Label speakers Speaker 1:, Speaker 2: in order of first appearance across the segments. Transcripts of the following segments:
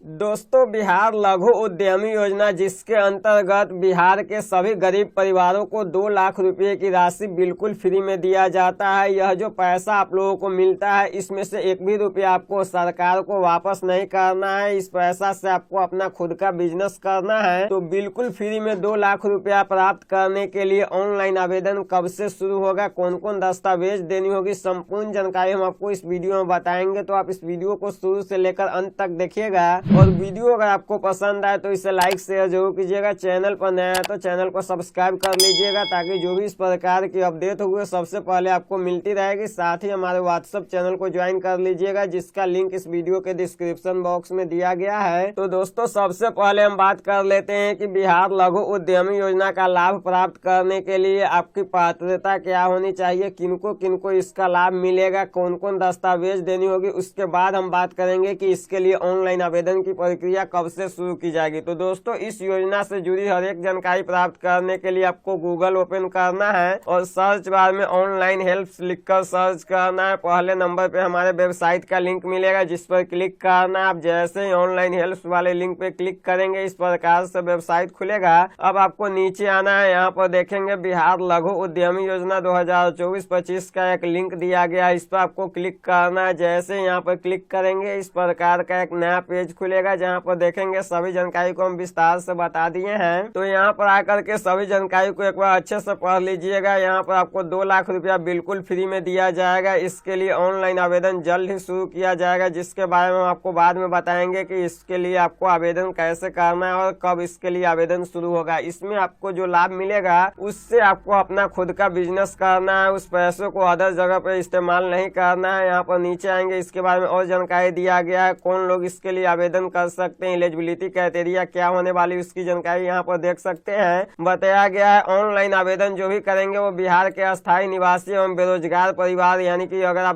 Speaker 1: दोस्तों, बिहार लघु उद्यमी योजना जिसके अंतर्गत बिहार के सभी गरीब परिवारों को 2 लाख रुपए की राशि बिल्कुल फ्री में दिया जाता है। यह जो पैसा आप लोगों को मिलता है, इसमें से 1 भी रुपया आपको सरकार को वापस नहीं करना है। इस पैसा से आपको अपना खुद का बिजनेस करना है। तो बिल्कुल फ्री में 2 लाख रुपया प्राप्त करने के लिए ऑनलाइन आवेदन कब से शुरू होगा, कौन कौन दस्तावेज देनी होगी, संपूर्ण जानकारी हम आपको इस वीडियो में बताएंगे। तो आप इस वीडियो को शुरू से लेकर अंत तक देखिएगा। और वीडियो अगर आपको पसंद आए तो इसे लाइक शेयर जरूर कीजिएगा। चैनल पर नया है तो चैनल को सब्सक्राइब कर लीजिएगा, ताकि जो भी इस प्रकार की अपडेट होगी सबसे पहले आपको मिलती रहेगी। साथ ही हमारे व्हाट्सएप चैनल को ज्वाइन कर लीजिएगा, जिसका लिंक इस वीडियो के डिस्क्रिप्शन बॉक्स में दिया गया है। तो दोस्तों, सबसे पहले हम बात कर लेते हैं कि बिहार लघु उद्यमी योजना का लाभ प्राप्त करने के लिए आपकी पात्रता क्या होनी चाहिए, किनको किनको इसका लाभ मिलेगा, कौन कौन दस्तावेज देनी होगी। उसके बाद हम बात करेंगे कि इसके लिए ऑनलाइन आवेदन की प्रक्रिया कब से शुरू की जाएगी। तो दोस्तों, इस योजना से जुड़ी हर एक जानकारी प्राप्त करने के लिए आपको गूगल ओपन करना है और सर्च बार में ऑनलाइन हेल्प लिखकर सर्च करना है। पहले नंबर पे हमारे वेबसाइट का लिंक मिलेगा, जिस पर क्लिक करना है। आप जैसे ही ऑनलाइन हेल्प वाले लिंक पे क्लिक करेंगे, इस प्रकार से वेबसाइट खुलेगा। अब आपको नीचे आना है। यहाँ पर देखेंगे बिहार लघु उद्यमी योजना 2024-25 का एक लिंक दिया गया है। इस पर आपको क्लिक करना है। जैसे यहाँ पर क्लिक करेंगे, इस प्रकार का एक नया पेज खुलेगा, जहाँ पर देखेंगे सभी जानकारी को हम विस्तार से बता दिए हैं। तो यहाँ पर आकर के सभी जानकारी को एक बार अच्छे से पढ़ लीजिएगा। यहाँ पर आपको 2 लाख रुपया बिल्कुल फ्री में दिया जाएगा। इसके लिए ऑनलाइन आवेदन जल्द ही शुरू किया जाएगा, जिसके बारे में हम आपको बाद में बताएंगे कि इसके लिए आपको आवेदन कैसे करना है और कब इसके लिए आवेदन शुरू होगा। इसमें आपको जो लाभ मिलेगा, उससे आपको अपना खुद का बिजनेस करना है। उस पैसों को अदर जगह पर इस्तेमाल नहीं करना है। यहाँ पर नीचे आएंगे, इसके बारे में और जानकारी दिया गया है। कौन लोग इसके लिए आवेदन कर सकते हैं, एलिजिबिलिटी क्राइटेरिया क्या होने वाली, उसकी जानकारी यहाँ पर देख सकते हैं। बताया गया है ऑनलाइन आवेदन जो भी करेंगे वो बिहार के अस्थायी निवासी एवं बेरोजगार परिवार, यानी कि अगर आप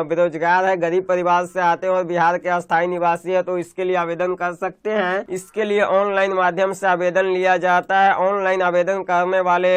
Speaker 1: बेरोजगार है, गरीब परिवार से आते हैं और बिहार के अस्थायी निवासी है, तो इसके लिए आवेदन कर सकते हैं। इसके लिए ऑनलाइन माध्यम से आवेदन लिया जाता है। ऑनलाइन आवेदन करने वाले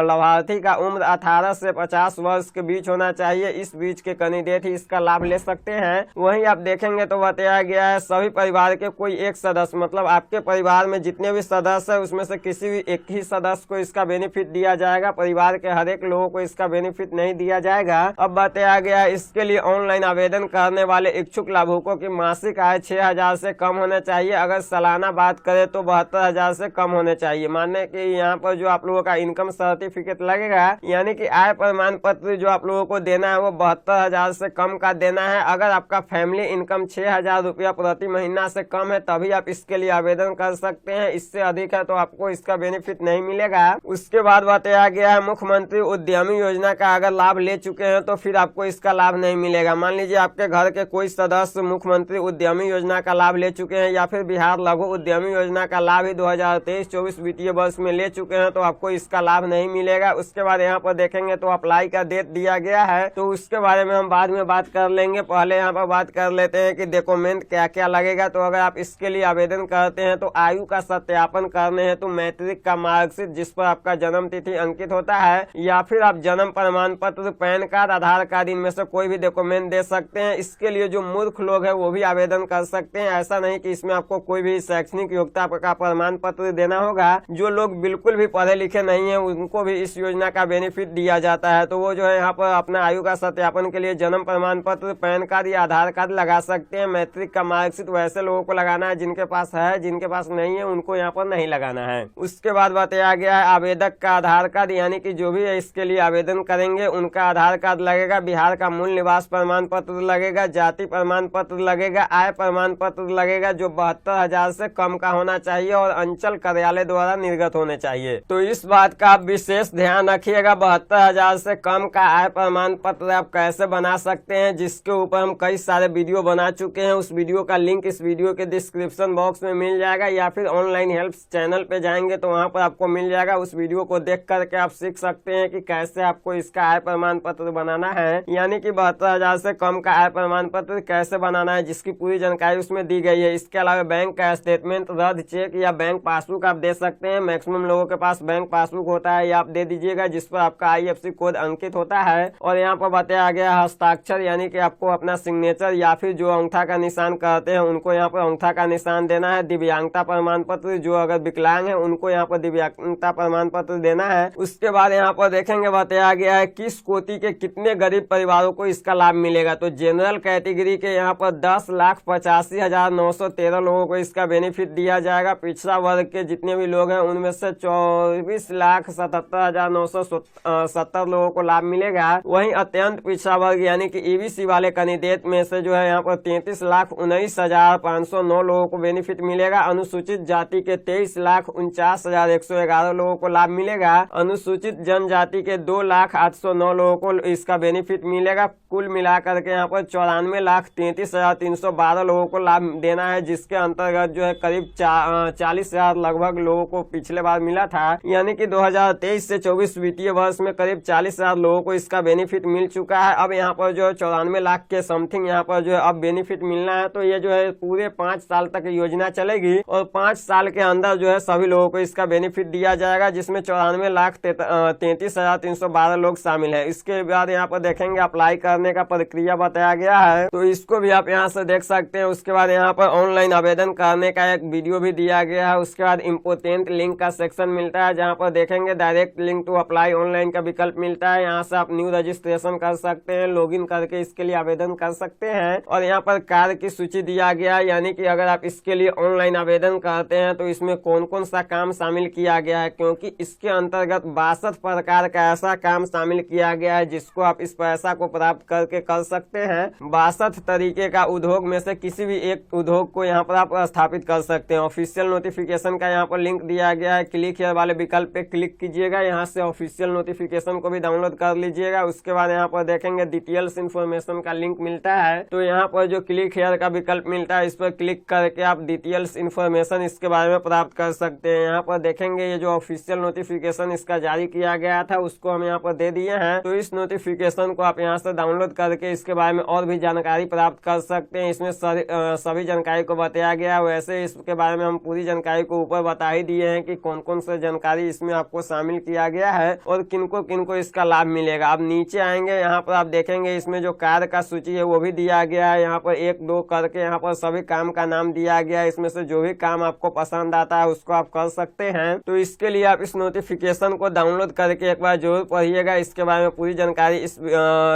Speaker 1: लाभार्थी का उम्र 18 से 50 वर्ष के बीच होना चाहिए। इस बीच के कैंडिडेट ही इसका लाभ ले सकते हैं। वहीं आप देखेंगे तो बताया गया है सभी परिवार के कोई एक सदस्य, मतलब आपके परिवार में जितने भी सदस्य है उसमें से किसी भी एक ही सदस्य को इसका बेनिफिट दिया जाएगा। परिवार के हर एक लोगों को इसका बेनिफिट नहीं दिया जाएगा। अब बताया गया है इसके लिए ऑनलाइन आवेदन करने वाले इच्छुक लाभुकों की मासिक आय 6,000 से कम होना चाहिए। अगर सालाना बात करें तो 72,000 से कम होने चाहिए। माने कि यहाँ पर जो आप लोगों का इनकम सर्टिफिकेट लगेगा, यानी कि आय प्रमाण पत्र जो आप लोगों को देना है वो 72,000 से कम का देना है। अगर आपका फैमिली इनकम 6,000 रुपया प्रति महीना से कम है, तभी आप इसके लिए आवेदन कर सकते हैं। इससे अधिक है तो आपको इसका बेनिफिट नहीं मिलेगा। उसके बाद बताया गया है मुख्यमंत्री उद्यमी योजना का अगर लाभ ले चुके हैं तो फिर आपको इसका लाभ नहीं मिलेगा। मान लीजिए आपके घर के कोई सदस्य मुख्यमंत्री उद्यमी योजना का लाभ ले चुके हैं, या फिर बिहार लघु उद्यमी योजना का लाभ ही 2023-24 वित्तीय वर्ष में ले चुके हैं, तो आपको इसका लाभ नहीं मिलेगा। उसके बाद यहाँ पर देखेंगे तो अप्लाई का डेट दिया गया है, तो उसके बारे में हम बाद में बात कर लेंगे। पहले यहाँ पर बात कर लेते हैं कि डॉक्यूमेंट क्या क्या लगेगा। तो अगर आप इसके लिए आवेदन करते हैं तो आयु का सत्यापन करने हैं तो मैट्रिक का मार्कशीट जिस पर आपका जन्म तिथि अंकित होता है, या फिर आप जन्म प्रमाण पत्र, पैन कार्ड, आधार कार्ड, इनमें से कोई भी डॉक्यूमेंट दे सकते हैं। इसके लिए जो मूर्ख लोग हैं वो भी आवेदन कर सकते हैं। ऐसा नहीं कि इसमें आपको कोई भी शैक्षणिक योग्यता का प्रमाण पत्र देना होगा। जो लोग बिल्कुल भी पढ़े लिखे नहीं है उनको भी इस योजना का बेनिफिट दिया जाता है। तो वो जो है यहाँ पर अपना आयु का सत्यापन के लिए जन्म प्रमाण पत्र, पैन कार्ड या आधार कार्ड लगा सकते हैं। मैट्रिक का मार्कशीट वैसे लोगों को लगाना है जिनके पास है, जिनके पास नहीं है उनको यहाँ पर नहीं लगाना है। उसके बाद बताया गया है आवेदक का आधार कार्ड, यानी कि जो भी इसके लिए आवेदन करेंगे उनका आधार कार्ड लगेगा। बिहार का मूल निवास प्रमाण पत्र लगेगा, जाति प्रमाण पत्र लगेगा, आय प्रमाण पत्र लगेगा जो 72,000 से कम का होना चाहिए और अंचल कार्यालय द्वारा निर्गत होने चाहिए। तो इस बात का आप विशेष ध्यान रखिएगा। 72,000 से कम का आय प्रमाण पत्र आप कैसे बना सकते हैं, जिसके ऊपर हम कई सारे वीडियो बना चुके हैं। उस वीडियो का लिंक इस वीडियो के डिस्क्रिप्शन बॉक्स में मिल जाएगा, या फिर ऑनलाइन हेल्प चैनल पे जाएंगे तो वहां पर आपको मिल जाएगा। उस वीडियो को देख करके आप सीख सकते हैं कि कैसे आपको इसका आय प्रमाण पत्र बनाना है, यानी कि 72,000 से कम का आय प्रमाण पत्र कैसे बनाना है, जिसकी पूरी जानकारी उसमें दी गई है। इसके अलावा बैंक का स्टेटमेंट, रद्द चेक या बैंक पासबुक आप दे सकते हैं। मैक्सिमम लोगों के पास बैंक पासबुक होता है, या आप दे दीजिएगा जिस पर आपका IFSC कोड अंकित होता है। और यहाँ पर बताया गया हस्ताक्षर, यानी कि आपको अपना सिग्नेचर या फिर जो अंगूठा का निशान कहते हैं उनको यहाँ पर अंगूठा का निशान देना है। दिव्यांगता प्रमाण पत्र, जो अगर विकलांग है उनको यहाँ पर दिव्यांगता प्रमाण पत्र देना है। उसके बाद यहाँ पर देखेंगे बताया गया है किस कोटि के कितने गरीब परिवारों को इसका लाभ मिलेगा। तो जनरल कैटेगरी के यहाँ पर 10,85,913 लोगों को इसका बेनिफिट दिया जाएगा। पिछड़ा वर्ग के जितने भी लोग हैं उनमें से 24,77,970 लोगों को लाभ मिलेगा। वहीं अत्यंत पिछड़ा वर्ग यानी कि ईबीसी वाले कैंडिडेट में से जो है यहाँ पर 33,19,509 लोगों को बेनिफिट मिलेगा। अनुसूचित जाति के 23,49,111 लोगों को लाभ मिलेगा। अनुसूचित जनजाति के 2,08,09 लोगों को इसका बेनिफिट मिलेगा। कुल मिलाकर के यहाँ पर 94,33,312 लोगों को लाभ देना है, जिसके अंतर्गत जो है करीब 40,000 लगभग लोगों को पिछले बार मिला था। यानी कि 2023 से 24 वित्तीय वर्ष में करीब 40,000 लोगों को इसका बेनिफिट मिल चुका है। अब यहाँ पर जो है 94 लाख के समथिंग यहाँ पर जो है अब बेनिफिट मिलना है। तो ये जो है पूरे 5 साल तक योजना चलेगी और 5 साल के अंदर जो है सभी लोगों को इसका बेनिफिट दिया जाएगा, जिसमें 94,33,312 लोग शामिल है। इसके बाद यहाँ पर देखेंगे अप्लाई करने का प्रक्रिया बताया गया है, तो इसको भी आप यहाँ से देख सकते हैं। उसके बाद यहाँ पर ऑनलाइन आवेदन करने का एक वीडियो भी दिया गया है। उसके बाद इम्पोर्टेंट लिंक का सेक्शन मिलता है, जहाँ पर देखेंगे direct link to apply online का विकल्प मिलता है। यहाँ से आप न्यू रजिस्ट्रेशन कर सकते हैं, लॉगिन करके इसके लिए आवेदन कर सकते हैं। और यहाँ पर कार्य की सूची दिया गया है, यानी कि अगर आप इसके लिए ऑनलाइन आवेदन करते हैं तो इसमें कौन कौन सा काम शामिल किया गया है, क्योंकि इसके अंतर्गत 62 प्रकार का ऐसा काम शामिल किया गया है जिसको आप इस पैसा को प्राप्त करके कर सकते हैं। 62 तरीके का उद्योग में से किसी भी एक उद्योग को यहाँ पर आप स्थापित कर सकते हैं। ऑफिशियल नोटिफिकेशन का यहाँ पर लिंक दिया गया है, क्लिक हियर वाले विकल्प पे क्लिक कीजिएगा, यहाँ से ऑफिशियल नोटिफिकेशन को भी डाउनलोड कर लीजिएगा। उसके बाद यहाँ पर देखेंगे डिटेल्स इन्फॉर्मेशन का लिंक मिलता है, तो यहाँ पर जो क्लिक हियर का विकल्प मिलता है इस पर क्लिक करके आप डिटेल्स इन्फॉर्मेशन इसके बारे में प्राप्त कर सकते हैं। यहाँ पर देखेंगे ये जो ऑफिशियल नोटिफिकेशन इसका जारी किया गया था उसको हम यहाँ पर दे दिए हैं, तो इस नोटिफिकेशन को आप यहाँ से डाउनलोड करके इसके बारे में और भी जानकारी प्राप्त कर सकते हैं। इसमें सभी जानकारी को बताया गया। वैसे इसके बारे में हम पूरी जानकारी को ऊपर बता ही दिए हैं कि कौन कौन सा जानकारी इसमें आपको शामिल किया गया है और किनको इसका लाभ मिलेगा। अब नीचे आएंगे, यहाँ पर आप देखेंगे इसमें जो कार्य का सूची है वो भी दिया गया है। यहाँ पर 1-2 करके यहाँ पर सभी काम का नाम दिया गया है। इसमें से जो भी काम आपको पसंद आता है उसको आप कर सकते हैं। तो इसके लिए आप इस नोटिफिकेशन को डाउनलोड करके एक बार जरूर पढ़िएगा। इसके बारे में पूरी जानकारी इस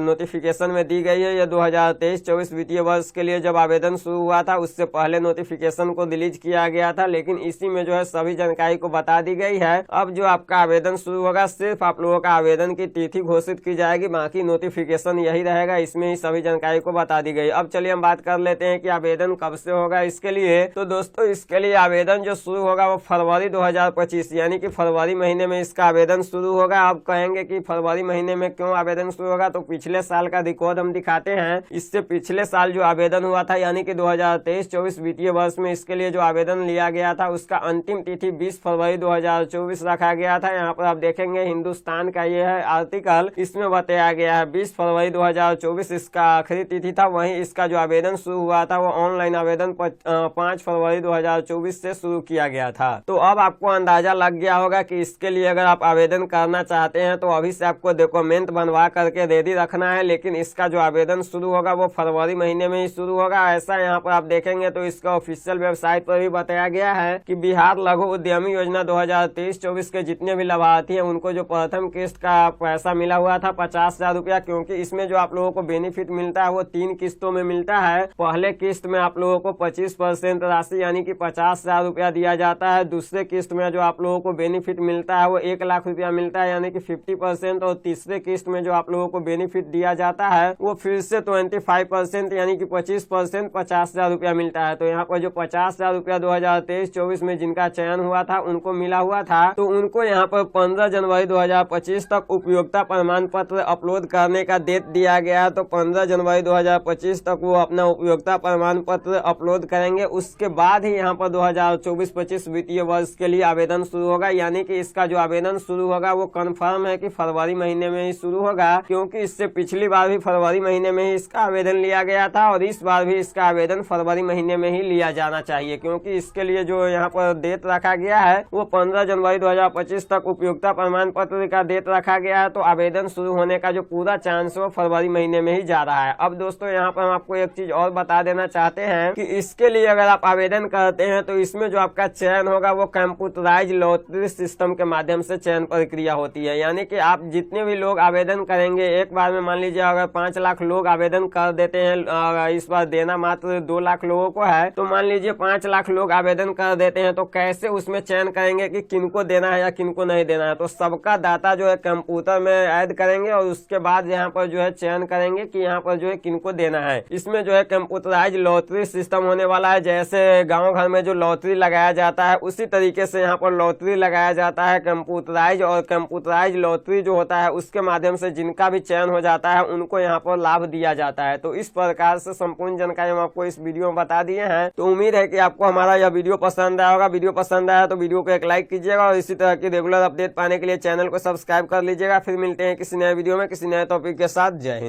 Speaker 1: नोटिफिकेशन में दी गई है। यह 2023-24 वित्तीय वर्ष के लिए जब आवेदन शुरू हुआ था उससे पहले नोटिफिकेशन को डिलीट किया गया था, लेकिन इसी में जो है सभी जानकारी को बता दी गई है। अब जो आपका आवेदन शुरू होगा सिर्फ आप लोगों का आवेदन की तिथि घोषित की जाएगी, बाकी नोटिफिकेशन यही रहेगा, इसमें ही सभी जानकारी को बता दी गई। अब चलिए हम बात कर लेते हैं कि आवेदन कब से होगा इसके लिए। तो दोस्तों इसके लिए आवेदन जो शुरू होगा वो फरवरी 2025 यानी कि फरवरी महीने में इसका आवेदन शुरू होगा। आप कहेंगे कि फरवरी महीने में क्यों आवेदन शुरू होगा, तो पिछले साल का रिकॉर्ड हम दिखाते हैं। इससे पिछले साल जो आवेदन हुआ था यानी कि 2023-24 वित्तीय वर्ष में इसके लिए जो आवेदन लिया गया था उसका अंतिम तिथि 20 फरवरी 2024 रखा गया था। यहाँ पर आप देखेंगे हिंदुस्तान का ये है आर्टिकल, इसमें बताया गया है 20 फरवरी 2024 इसका आखिरी तिथि था। वहीं इसका जो आवेदन शुरू हुआ था वो ऑनलाइन आवेदन 5 फरवरी 2024 से शुरू किया गया था। तो अब आपको अंदाजा लग गया होगा कि इसके लिए अगर आप आवेदन करना चाहते हैं तो अभी से आपको डॉक्यूमेंट बनवा करके रेडी रखना है, लेकिन इसका जो आवेदन शुरू होगा वो फरवरी महीने में ही शुरू होगा। ऐसा यहाँ पर आप देखेंगे तो इसका ऑफिशियल वेबसाइट पर भी बताया गया है कि बिहार लघु उद्यमी योजना 2023-24 के जितने भी लाभार्थी हैं उनको जो प्रथम किस्त का पैसा मिला हुआ था 50,000 रुपया, क्योंकि इसमें जो आप लोगों को बेनिफिट मिलता है वो 3 किस्तों में मिलता है। पहले किस्त में आप लोगों को 25% राशि यानी कि 50,000 रुपया दिया जाता है। दूसरे किस्त में जो आप लोगों को बेनिफिट मिलता है वो 1 लाख रुपया मिलता है यानी कि 50%, और तीसरे किस्त में जो आप लोगों को बेनिफिट दिया जाता है वो फिर से 25% यानी कि 25% 50,000 रुपया मिलता है। तो यहाँ पर जो 50,000 रुपया 2023-24 में जिनका चयन हुआ था उनको मिला हुआ था, तो उनको यहाँ पर 15 जनवरी 2025 तक उपयोगिता प्रमाण पत्र अपलोड करने का डेट दिया गया है। तो 15 जनवरी 2025 तक वो अपना उपयोगिता प्रमाण पत्र अपलोड करेंगे। उसके बाद ही यहाँ पर 2024-25 वित्तीय वर्ष के लिए आवेदन शुरू होगा, यानी कि इसका जो आवेदन शुरू होगा वो कंफर्म है कि फरवरी महीने में ही शुरू होगा, क्योंकि इससे पिछली बार भी फरवरी महीने में ही इसका आवेदन लिया गया था और इस बार भी इसका आवेदन फरवरी महीने में ही लिया जाना चाहिए, क्योंकि इसके लिए जो यहाँ पर डेट रखा गया है वो 15 जनवरी 2025 तक उपयोगिता प्रमाण पत्र का डेट रखा गया है। तो आवेदन शुरू होने का जो पूरा चांस वो फरवरी महीने में ही जा रहा है। अब दोस्तों यहाँ पर हम आपको एक चीज और बता देना चाहते हैं कि इसके लिए अगर आप आवेदन करते हैं तो इसमें जो आपका चयन होगा वो कंप्यूटराइज लॉटरी सिस्टम के माध्यम से चयन प्रक्रिया होती है। यानी कि आप जितने भी लोग आवेदन करेंगे एक बार में, मान लीजिए अगर 5 लाख लोग आवेदन कर देते हैं, इस बार देना मात्र 2 लाख लोगों को है, तो मान लीजिए 5 लाख लोग आवेदन कर देते हैं, तो कैसे उसमें चयन करेंगे कि किनको देना है या किनको नहीं देना है। तो सबका डाटा जो है कंप्यूटर में ऐड करेंगे और उसके बाद यहाँ पर जो है चयन करेंगे कि यहाँ पर जो है किनको देना है। इसमें जो है कंप्यूटराइज लॉटरी सिस्टम होने वाला है। जैसे गाँव घर में जो लॉटरी लगाया जाता है उसी तरीके से यहाँ पर लॉटरी लगाया जाता है कंप्यूटराइज, और कंप्यूटराइज लॉटरी जो होता है उसके माध्यम से जिनका भी चयन हो जाता है उनको यहाँ पर लाभ दिया जाता है। तो इस प्रकार से संपूर्ण जानकारी हम आपको इस वीडियो में बता दिए हैं। तो उम्मीद है कि आपको हमारा यह वीडियो पसंद आया होगा। वीडियो पसंद आया तो वीडियो को एक लाइक कीजिएगा और इसी तरह की रेगुलर अपडेट पाने के लिए चैनल को सब्सक्राइब कर लीजिएगा। फिर मिलते हैं किसी नए वीडियो में किसी नए टॉपिक के साथ। जय हिंद।